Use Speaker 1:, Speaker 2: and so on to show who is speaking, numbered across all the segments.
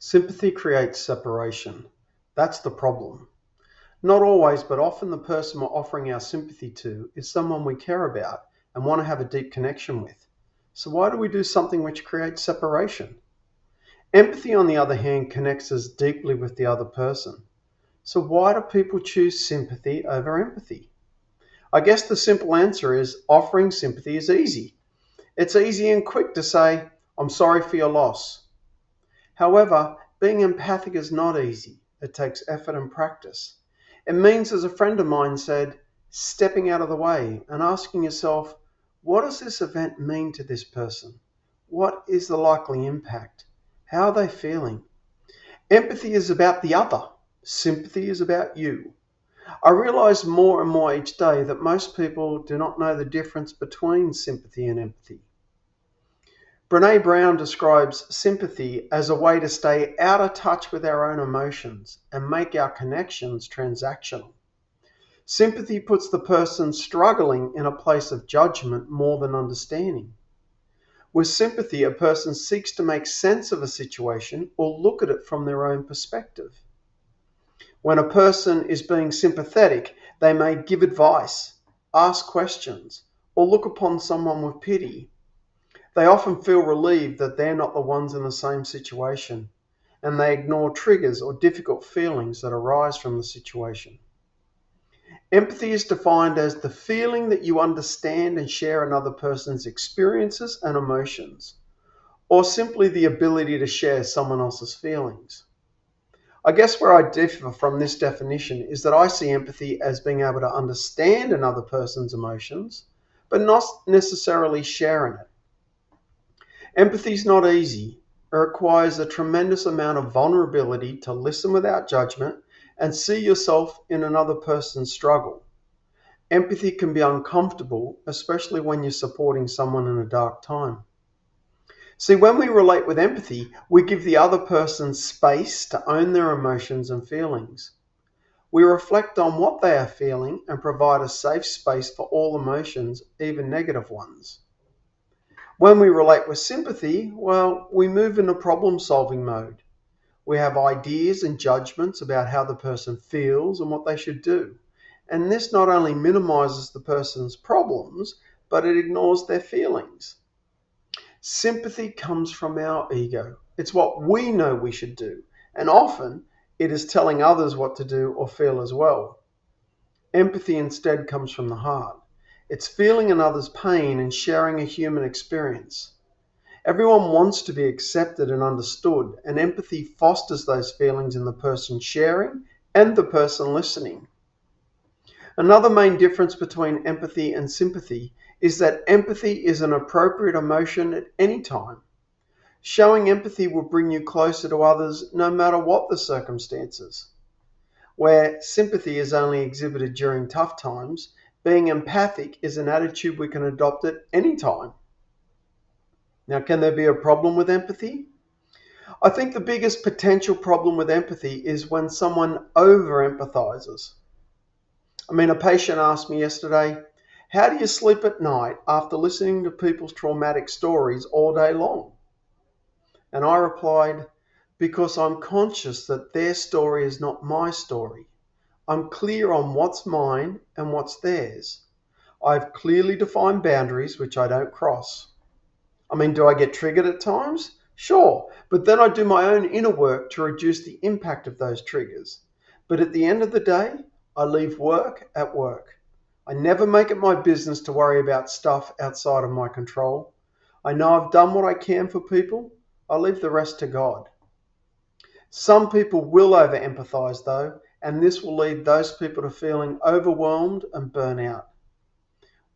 Speaker 1: Sympathy creates separation. That's the problem. Not always, but often the person we're offering our sympathy to is someone we care about and want to have a deep connection with. So why do we do something which creates separation? Empathy, on the other hand, connects us deeply with the other person. So why do people choose sympathy over empathy? I guess the simple answer is offering sympathy is easy. It's easy and quick to say, I'm sorry for your loss. However, being empathic is not easy. It takes effort and practice. It means, as a friend of mine said, stepping out of the way and asking yourself, what does this event mean to this person? What is the likely impact? How are they feeling? Empathy is about the other. Sympathy is about you. I realize more and more each day that most people do not know the difference between sympathy and empathy. Brene Brown describes sympathy as a way to stay out of touch with our own emotions and make our connections transactional. Sympathy puts the person struggling in a place of judgment more than understanding. With sympathy, a person seeks to make sense of a situation or look at it from their own perspective. When a person is being sympathetic, they may give advice, ask questions, or look upon someone with pity. They often feel relieved that they're not the ones in the same situation, and they ignore triggers or difficult feelings that arise from the situation. Empathy is defined as the feeling that you understand and share another person's experiences and emotions, or simply the ability to share someone else's feelings. I guess where I differ from this definition is that I see empathy as being able to understand another person's emotions, but not necessarily sharing it. Empathy is not easy. It requires a tremendous amount of vulnerability to listen without judgment and see yourself in another person's struggle. Empathy can be uncomfortable, especially when you're supporting someone in a dark time. See, when we relate with empathy, we give the other person space to own their emotions and feelings. We reflect on what they are feeling and provide a safe space for all emotions, even negative ones. When we relate with sympathy, well, we move into problem-solving mode. We have ideas and judgments about how the person feels and what they should do. And this not only minimizes the person's problems, but it ignores their feelings. Sympathy comes from our ego. It's what we know we should do, and often it is telling others what to do or feel as well. Empathy instead comes from the heart. It's feeling another's pain and sharing a human experience. Everyone wants to be accepted and understood, and empathy fosters those feelings in the person sharing and the person listening. Another main difference between empathy and sympathy is that empathy is an appropriate emotion at any time. Showing empathy will bring you closer to others no matter what the circumstances. Where sympathy is only exhibited during tough times, being empathic is an attitude we can adopt at any time. Now, can there be a problem with empathy? I think the biggest potential problem with empathy is when someone over empathizes. A patient asked me yesterday, how do you sleep at night after listening to people's traumatic stories all day long? And I replied, because I'm conscious that their story is not my story. I'm clear on what's mine and what's theirs. I've clearly defined boundaries which I don't cross. Do I get triggered at times? Sure, but then I do my own inner work to reduce the impact of those triggers. But at the end of the day, I leave work at work. I never make it my business to worry about stuff outside of my control. I know I've done what I can for people. I leave the rest to God. Some people will over empathize though, and this will lead those people to feeling overwhelmed and burn out.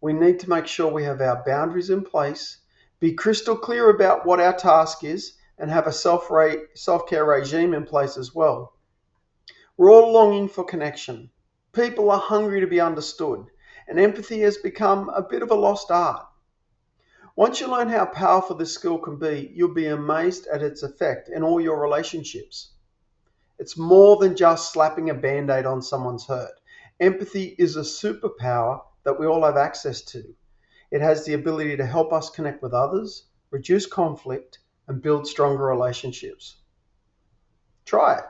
Speaker 1: We need to make sure we have our boundaries in place, be crystal clear about what our task is, and have a self-care regime in place as well. We're all longing for connection. People are hungry to be understood, and empathy has become a bit of a lost art. Once you learn how powerful this skill can be, you'll be amazed at its effect in all your relationships. It's more than just slapping a band-aid on someone's hurt. Empathy is a superpower that we all have access to. It has the ability to help us connect with others, reduce conflict, and build stronger relationships. Try it.